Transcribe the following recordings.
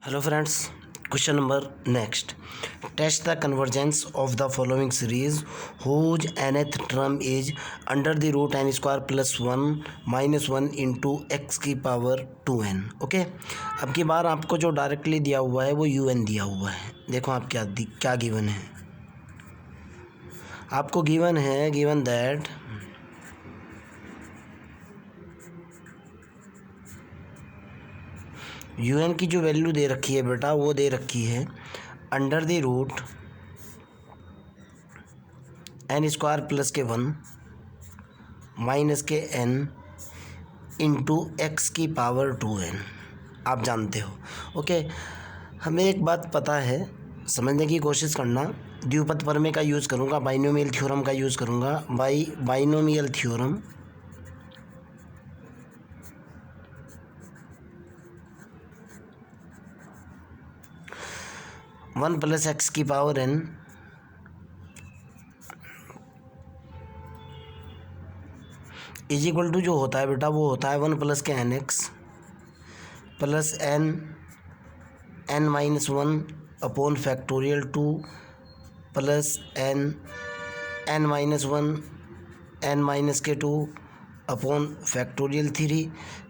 Hello friends, question number next. Test the convergence of the following series whose nth term is under the root n square plus 1 minus 1 into x की power 2n. Okay, अब की बार आपको जो directly दिया हुआ है वो un दिया हुआ है. देखो आप क्या गिवन है. आपको गिवन दैट un की जो वैल्यू दे रखी है बेटा वो दे रखी है under the root n square plus के 1 माइनस के n इंटू एक्स की पावर 2n. आप जानते हो. ओके, हमें एक बात पता है, समझने की कोशिश करना. द्विपद प्रमेय का यूज़ करूँगा, बाइनोमियल थ्योरम का यूज़ करूँगा. बाइनोमियल थ्योरम 1 प्लस एक्स की power n is equal to जो होता है बेटा वो होता है 1 प्लस के n x plus n minus 1 upon factorial 2 plus n minus 1 n minus के 2 अपॉन फैक्टोरियल 3.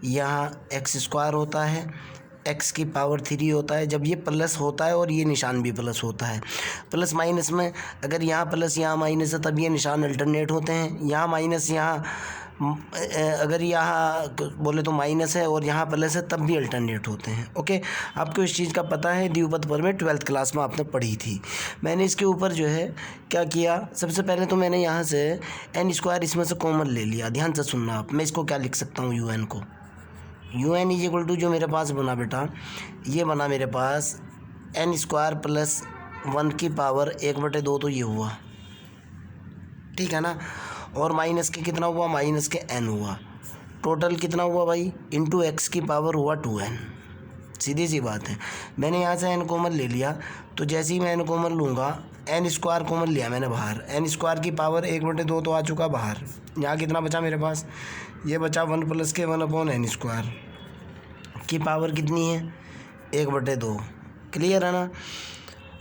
यहाँ एक्स स्क्वायर होता है, एक्स की पावर 3 होता है. जब ये प्लस होता है और ये निशान भी प्लस होता है, प्लस माइनस में अगर यहाँ प्लस यहाँ माइनस है तब ये निशान अल्टरनेट होते हैं. यहाँ माइनस यहाँ अगर यहाँ बोले तो माइनस है और यहाँ प्लस है तब भी अल्टरनेट होते हैं. ओके, आपको इस चीज़ का पता है, द्विपद प्रमेय 12th क्लास में आपने पढ़ी थी. मैंने इसके ऊपर जो है क्या किया, सबसे पहले तो मैंने यहाँ से एन स्क्वायर इसमें से कॉमन ले लिया. ध्यान से सुनना आप, मैं इसको क्या लिख सकता हूँ, un को. un इज इक्वल टू जो मेरे पास बना बेटा, ये बना मेरे पास एन स्क्वायर प्लस 1 की पावर 1/2 तो ये हुआ, ठीक है ना. और माइनस के कितना हुआ, माइनस के n हुआ. टोटल कितना हुआ भाई, इंटू एक्स की पावर हुआ 2n. सीधी सी बात है. मैंने यहाँ से n कॉमन ले लिया, तो जैसे ही मैं n कॉमन लूँगा, n स्क्वायर कॉमन लिया मैंने बाहर, n स्क्वायर की पावर 1/2 तो आ चुका बाहर. यहाँ कितना बचा मेरे पास, ये बचा 1 प्लस के 1 अपॉन n स्क्वायर की पावर कितनी है, 1/2. क्लियर है ना.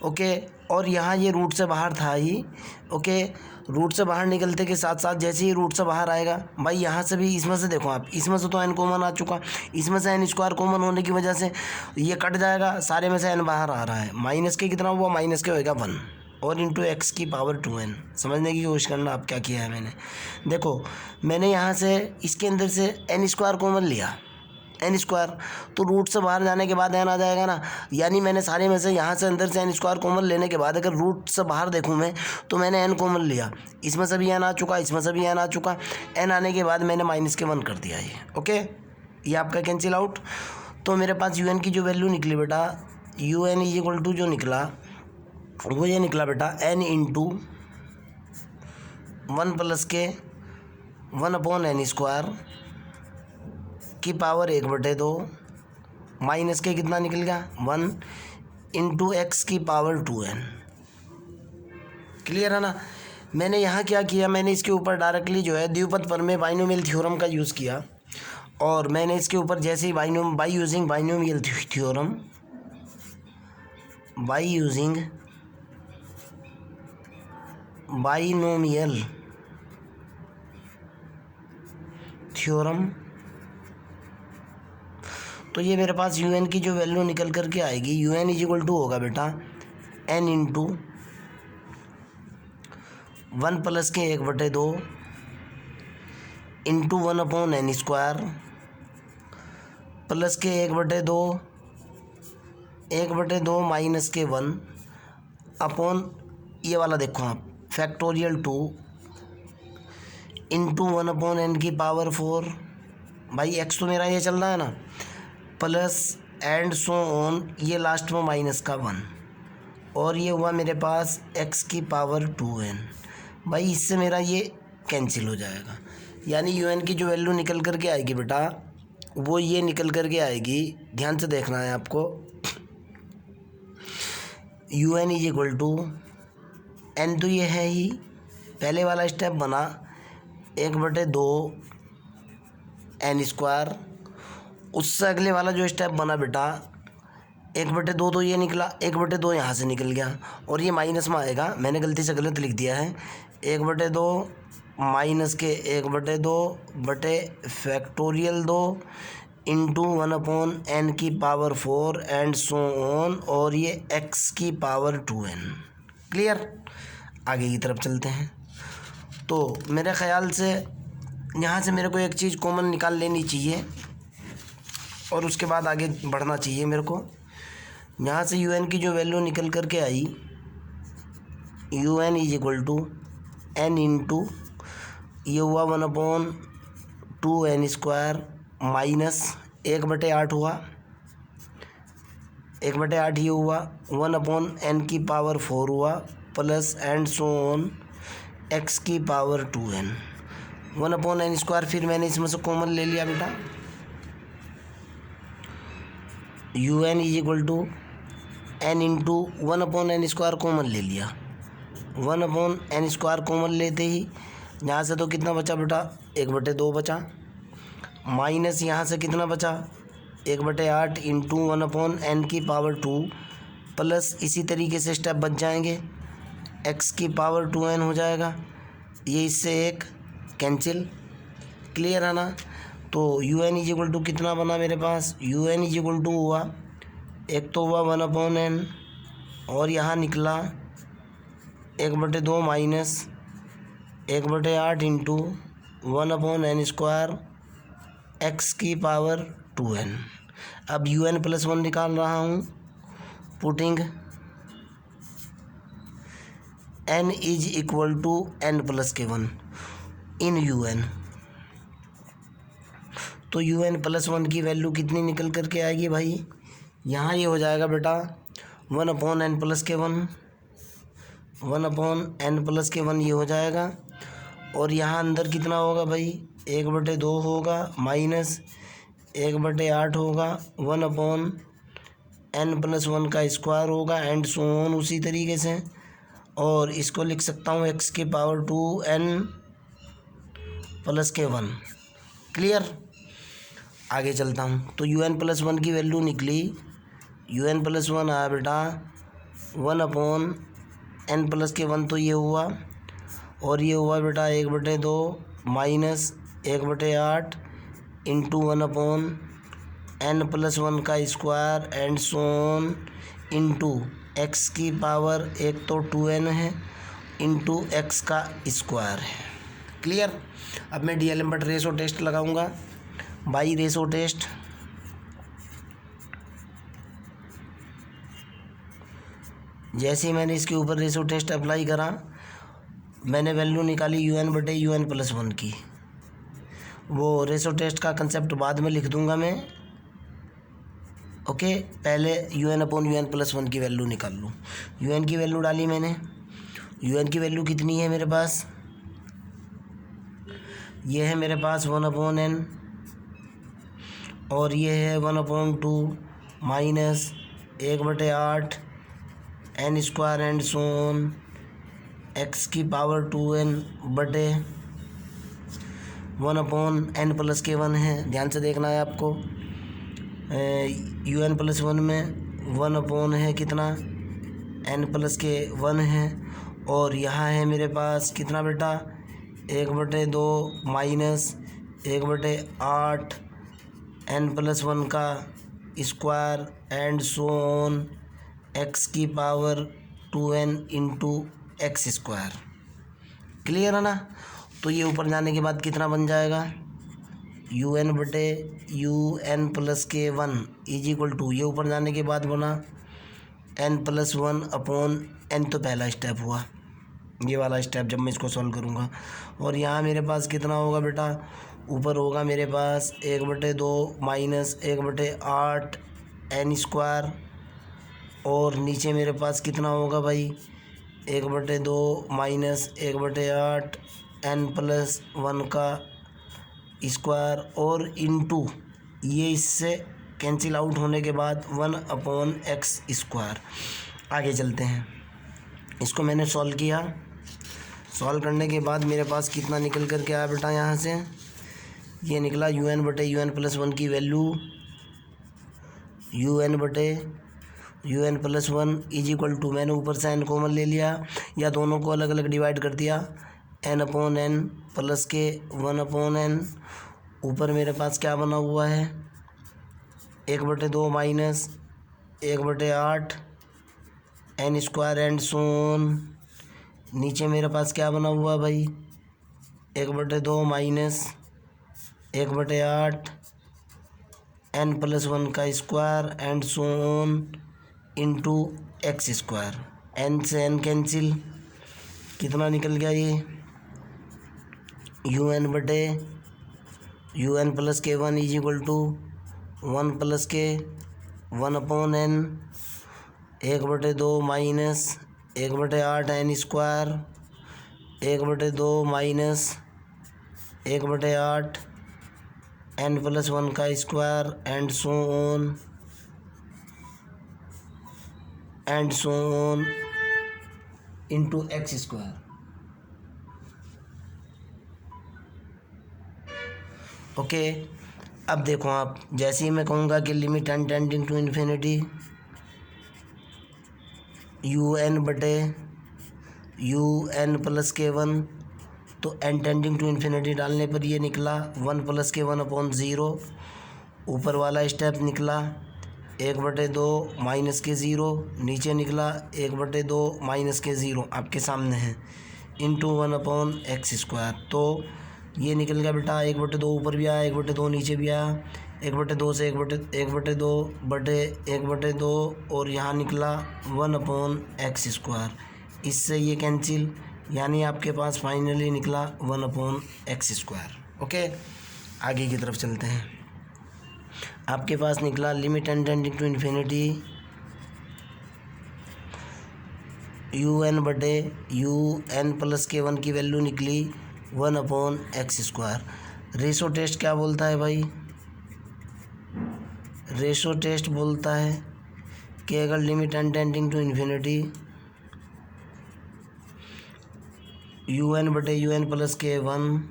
ओके, और यहाँ ये रूट से बाहर था ही. ओके, रूट से बाहर निकलते के साथ साथ जैसे ही रूट से बाहर आएगा भाई, यहाँ से भी इसमें से देखो आप, इसमें से तो n कॉमन आ चुका, इसमें से n स्क्वायर कॉमन होने की वजह से ये कट जाएगा, सारे में से n बाहर आ रहा है. माइनस के कितना हुआ, माइनस के होएगा 1 और इंटू एक्स की पावर 2n. समझने की कोशिश करना आप क्या किया है मैंने. देखो मैंने यहाँ से इसके अंदर से n स्क्वायर कॉमन लिया, एन स्क्वायर, तो रूट से बाहर जाने के बाद एन आ जाएगा ना. यानी मैंने सारे में से यहाँ से अंदर से एन स्क्वायर कॉमन लेने के बाद अगर रूट से बाहर देखूँ मैं तो मैंने एन कॉमन लिया, इसमें से भी एन आ चुका, इसमें से भी एन आ चुका. एन आने के बाद मैंने माइनस के 1 कर दिया ये. ओके, ये आपका कैंसिल आउट. तो मेरे पास यू एन की जो वैल्यू निकली बेटा, u n is equal to जो निकला वो ये निकला बेटा, एन इंटू 1 प्लस के 1 अपॉन एन स्क्वायर की पावर 1/2 माइनस के कितना निकल गया 1 इंटू एक्स की पावर 2n. क्लियर है ना. मैंने यहाँ क्या किया, मैंने इसके ऊपर डायरेक्टली जो है द्विपद प्रमेय बाइनोमियल थ्योरम का यूज़ किया, और मैंने इसके ऊपर जैसे ही बाई यूजिंग बाइनोमियल थ्योरम तो ये मेरे पास यू एन की जो वैल्यू निकल करके आएगी, u n is equal to होगा बेटा एन इंटू 1 प्लस के 1/2 into 1 upon n square plus के 1/2 माइनस के 1 अपॉन ये वाला देखो आप फैक्टोरियल 2 इंटू 1 अपॉन एन की पावर 4. भाई एक्स तो मेरा ये चल रहा है ना, प्लस एंड सो ऑन, ये लास्ट में माइनस का 1, और ये हुआ मेरे पास x की पावर 2n. भाई इससे मेरा ये कैंसिल हो जाएगा. यानी un की जो वैल्यू निकल करके आएगी बेटा वो ये निकल करके आएगी. ध्यान से देखना है आपको. un is equal to n, तो ये है ही पहले वाला स्टेप बना 1/2 n स्क्वायर. उससे अगले वाला जो स्टेप बना बेटा 1/2 तो ये निकला, 1/2 यहाँ से निकल गया और ये माइनस में आएगा, मैंने गलती से गलत लिख दिया है। 1/2 माइनस के 1/2 बटे फैक्टोरियल 2 इंटू 1/n की पावर 4 एंड सो ऑन, और ये x की पावर 2n। क्लियर। आगे की तरफ चलते हैं। तो मेरे ख़्याल से यहाँ से मेरे को एक चीज़ कॉमन निकाल लेनी चाहिए और उसके बाद आगे बढ़ना चाहिए मेरे को। यहाँ से un की जो वैल्यू निकल कर के आई, un is equal to n into ये हुआ 1/2n स्क्वायर माइनस 1/8 हुआ, 1/8 ये हुआ, 1/n की पावर 4 हुआ plus and so on x की पावर 2n। 1/n स्क्वायर फिर मैंने इसमें से कॉमन ले लिया बेटा, un is equal to n into 1/n square common ले लिया। 1/n स्क्वायर कॉमन लेते ही यहाँ से तो कितना बचा बेटा, 1/2 बचा, माइनस यहाँ से कितना बचा 1/8 इंटू 1/n की पावर 2 प्लस इसी तरीके से स्टेप बच जाएंगे, x की पावर 2n हो जाएगा, ये इससे एक कैंसिल। क्लियर है ना। तो un इज इक्वल टू कितना बना मेरे पास, un इज इक्वल टू हुआ, एक तो हुआ 1/n और यहाँ निकला 1/2 minus 1/8 into 1/n square x की पावर 2n। अब un प्लस 1 निकाल रहा हूँ, putting n is equal to n plus के 1 इन un। तो un प्लस 1 की वैल्यू कितनी निकल कर के आएगी भाई, यहाँ ये हो जाएगा बेटा 1/n प्लस के 1, 1/n प्लस के 1 ये हो जाएगा, और यहाँ अंदर कितना होगा भाई 1/2 होगा माइनस 1/8 होगा, 1/n प्लस 1 का स्क्वायर होगा एंड सो ऑन उसी तरीके से, और इसको लिख सकता हूँ x की पावर 2n प्लस के 1। क्लियर। आगे चलता हूँ। तो un प्लस 1 की वैल्यू निकली, un प्लस 1 आया बेटा 1/n प्लस के 1, तो ये हुआ, और ये हुआ बेटा 1/2 माइनस 1/8 इंटू 1/n प्लस 1 का square and so on into x की पावर एक तो 2n है इंटू x का स्क्वायर है। क्लियर। अब मैं डीएलएम्बर्ट रेशो टेस्ट लगाऊंगा, बाई रेशो टेस्ट। जैसे ही मैंने इसके ऊपर रेशो टेस्ट अप्लाई करा, मैंने वैल्यू निकाली un प्लस 1 की। वो रेशो टेस्ट का कंसेप्ट बाद में लिख दूंगा मैं, ओके। पहले un प्लस 1 की वैल्यू निकाल लूँ। un की वैल्यू डाली मैंने, un की वैल्यू कितनी है मेरे पास, ये है मेरे पास 1/n और ये है 1/2 minus 1/8 n square and so on x की पावर 2n बटे 1/n प्लस के 1 है। ध्यान से देखना है आपको, un प्लस 1 में 1/n है कितना, n प्लस के 1 है, और यहाँ है मेरे पास कितना बेटा 1/2 माइनस 1/8 n प्लस 1 का square and so on x की power 2n into x square. Clear है ना। तो ये ऊपर जाने के बाद कितना बन जाएगा, un बटे un प्लस के 1 इज इक्वल टू, ये ऊपर जाने के बाद बना n प्लस 1 अपॉन n, तो पहला स्टेप हुआ ये वाला स्टेप जब मैं इसको सॉल्व करूँगा। और यहाँ मेरे पास कितना होगा बेटा, ऊपर होगा मेरे पास 1/2 माइनस 1/8 n स्क्वायर, और नीचे मेरे पास कितना होगा भाई 1/2 माइनस 1/8 n प्लस 1 का स्क्वायर, और इंटू ये इससे कैंसिल आउट होने के बाद 1/x स्क्वायर। आगे चलते हैं। इसको मैंने सॉल्व किया, सॉल्व करने के बाद मेरे पास कितना निकल कर के आया बेटा, यहाँ से ये निकला un बटे un प्लस 1 की वैल्यू un बटे u n plus one is equal to, मैंने ऊपर से एन कॉमन ले लिया या दोनों को अलग अलग डिवाइड कर दिया, एन अपॉन एन प्लस के वन अपॉन एन, ऊपर मेरे पास क्या बना हुआ है 1/2 minus 1/8 n square and so on, नीचे मेरे पास क्या बना हुआ भाई 1/2 माइनस 1/8 एन प्लस वन का square and so on into x square, n से एन कैंसिल, कितना निकल गया ये यू एन बटे यू एन प्लस के one is equal to 1 plus के 1 upon n 1/2 minus 1/8 n square 1/2 minus 1/8 n plus one का square and so on into x square. Okay, अब देखो आप, जैसे ही मैं कहूँगा कि limit n tending to infinity u n बटे यू एन प्लस के वन, तो एन टेंडिंग टू इन्फिनिटी डालने पर ये निकला 1 प्लस के 1 अपॉन 0, ऊपर वाला स्टेप निकला 1/2 माइनस के 0, नीचे निकला 1/2 माइनस के 0 आपके सामने है इंटू 1 अपॉन एक्स स्क्वायर। तो ये निकल गया बेटा 1/2 ऊपर भी आया 1/2 नीचे भी आया, 1/2 से 1/2 बटे 1/2 और यहाँ निकला 1 अपॉन एक्स स्क्वायर, इससे ये कैंसिल, यानी आपके पास फाइनली निकला 1 अपॉन एक्स स्क्वायर। ओके, आगे की तरफ चलते हैं। आपके पास निकला limit n tending to infinity u n बटे यू एन प्लस के वन की वैल्यू निकली 1 upon x square. Ratio test क्या बोलता है भाई, रेशो टेस्ट बोलता है कि अगर limit n tending to infinity u n बटे यू एन प्लस के वन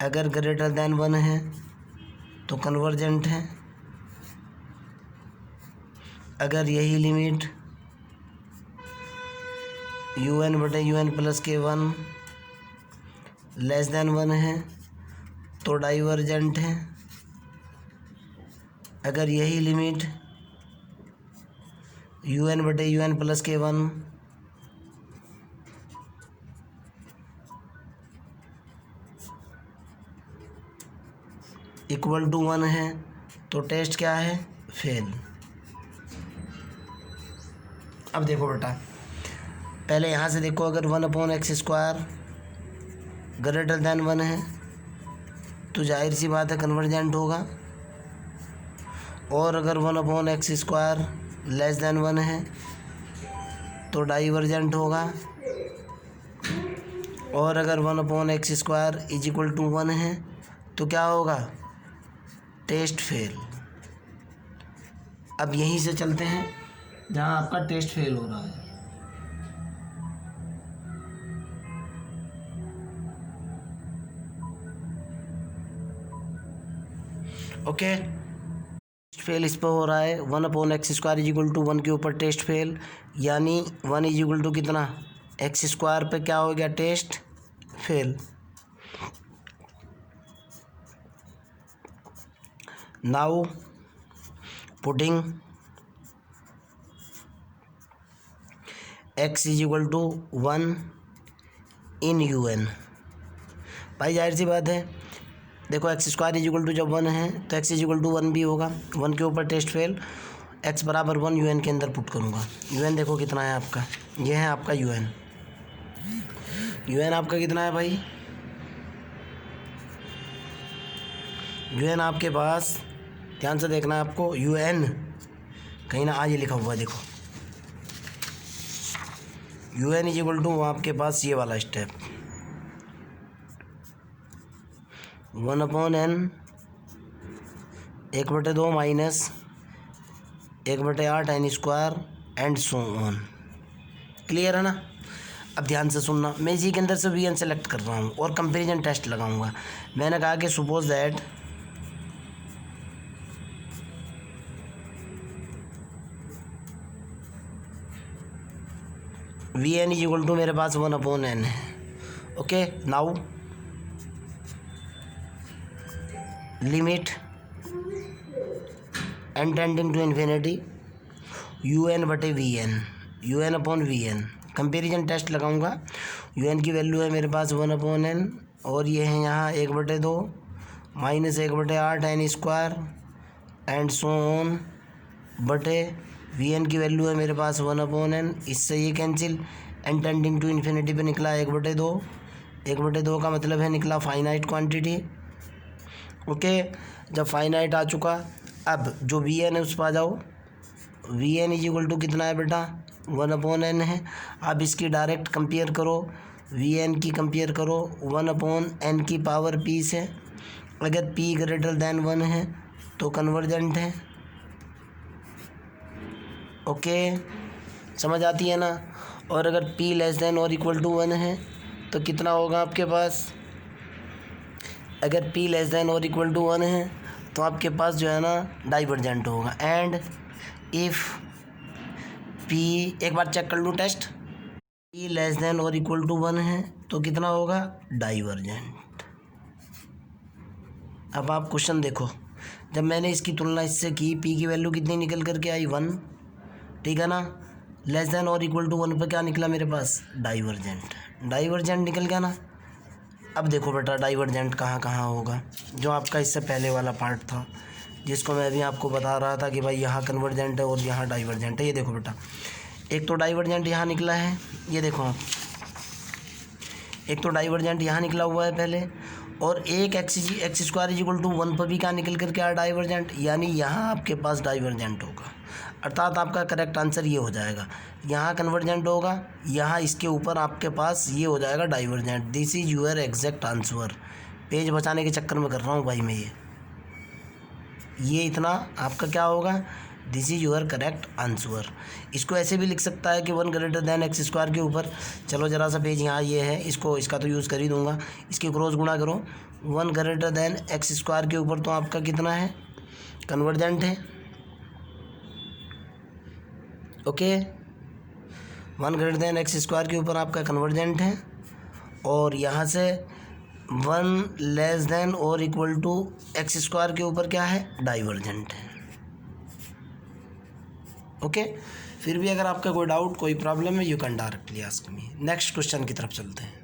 अगर ग्रेटर दैन 1 है तो कन्वर्जेंट है, अगर यही लिमिट यू एन बटे यू एन प्लस के वन लेस दैन 1 है तो डाइवर्जेंट है, अगर यही लिमिट यू एन बटे यू एन प्लस के वन इक्वल टू 1 है तो टेस्ट क्या है, फेल। अब देखो बेटा, पहले यहाँ से देखो, अगर 1 upon x square greater than 1 है तो जाहिर सी बात है कन्वर्जेंट होगा, और अगर 1 upon x square less than 1 है तो डाइवर्जेंट होगा, और अगर 1 upon x square is equal to 1 है तो क्या होगा, टेस्ट फेल। अब यहीं से चलते हैं जहां आपका टेस्ट फेल हो रहा है। ओके, टेस्ट फेल इस पर हो रहा है 1 upon x square is equal to 1 के ऊपर टेस्ट फेल, यानी 1 इज इक्वल टू कितना, एक्स स्क्वायर पे क्या हो गया, test fail. Now putting x is equal to 1 in u n, भाई जाहिर सी बात है, देखो x square is equal to जब 1 है तो x इज इक्वल टू 1 भी होगा, 1 के ऊपर टेस्ट फेल, x बराबर 1 यू एन के अंदर पुट करूँगा। यू एन देखो कितना है आपका, ये है आपका यू एन, यू एन आपका कितना है भाई, यू एन आपके पास, ध्यान से देखना है आपको, यू एन कहीं ना आज लिखा हुआ देखो, u n is equal to आपके पास ये वाला step 1 upon n 1/2 minus 1/8 n square and so on. Clear है ना। अब ध्यान से सुनना, मैं इसी के अंदर से वी एन सेलेक्ट कर रहा हूँ और कंपेरिजन टेस्ट लगाऊंगा। मैंने कहा कि suppose that v n is equal to मेरे पास 1/n है। Okay, now limit n tending to infinity u n बटे v n, u n upon v n. Comparison test लगाऊंगा। यू एन की वैल्यू है मेरे पास 1/n और ये है यहाँ 1/2 minus 1/8 n square and so on बटे वी एन की वैल्यू है मेरे पास 1/n। इससे ये cancel, n tending to infinity पे निकला 1/2, 1/2 का मतलब है निकला फाइनाइट क्वांटिटी। ओके, जब फाइनाइट आ चुका, अब जो वी एन है उस पर आ जाओ। V n is equal to कितना है बेटा, 1/n है। अब इसकी डायरेक्ट कंपेयर करो, वी एन की कंपेयर करो 1/n की पावर p से। अगर p ग्रेटर देन 1 है तो कन्वर्जेंट है। ओके, समझ आती है ना। और अगर p लेस देन और इक्वल टू 1 है तो कितना होगा आपके पास, अगर p लेस देन और इक्वल टू 1 है तो आपके पास जो है ना डाइवर्जेंट होगा। एंड इफ़ p, एक बार चेक कर लूँ टेस्ट, p लेस देन और इक्वल टू 1 है तो कितना होगा, डाइवर्जेंट। अब आप क्वेश्चन देखो, जब मैंने इसकी तुलना इससे की, p की वैल्यू कितनी निकल करके आई 1, ठीक है ना। लेस देन और इक्वल टू 1 पर क्या निकला मेरे पास, डाइवर्जेंट, डाइवर्जेंट निकल गया ना। अब देखो बेटा डाइवर्जेंट कहाँ कहाँ होगा, जो आपका इससे पहले वाला पार्ट था जिसको मैं अभी आपको बता रहा था कि भाई यहाँ कन्वर्जेंट है और यहाँ डाइवर्जेंट है। ये देखो बेटा, एक तो डाइवर्जेंट यहाँ निकला है, ये देखो आप, एक तो डाइवर्जेंट यहाँ निकला हुआ है पहले, और एक x square is equal to 1 पर भी क्या निकल करके आया, डाइवर्जेंट। यानी यहाँ आपके पास डाइवर्जेंट होगा, अर्थात आपका करेक्ट आंसर ये हो जाएगा, यहाँ कन्वर्जेंट होगा, यहाँ इसके ऊपर आपके पास ये हो जाएगा divergent. This is your exact answer. Page बचाने के चक्कर में कर रहा हूँ भाई मैं ये इतना आपका क्या होगा, this is your correct answer. इसको ऐसे भी लिख सकता है कि 1 ग्रेटर देन एक्स स्क्वायर के ऊपर, चलो ज़रा सा पेज यहाँ ये है, इसका तो यूज़ कर ही दूंगा, इसकी क्रॉस गुणा करो 1 ग्रेटर देन एक्स स्क्वायर के ऊपर, तो आपका कितना है, कन्वर्जेंट है। Okay, 1 greater than x square के ऊपर आपका कन्वर्जेंट है, और यहाँ से 1 लेस देन और इक्वल टू एक्स स्क्वायर के ऊपर क्या है, डाइवर्जेंट है। ओके, फिर भी अगर आपका कोई डाउट, कोई प्रॉब्लम है, you can directly ask me. Next question की तरफ चलते हैं।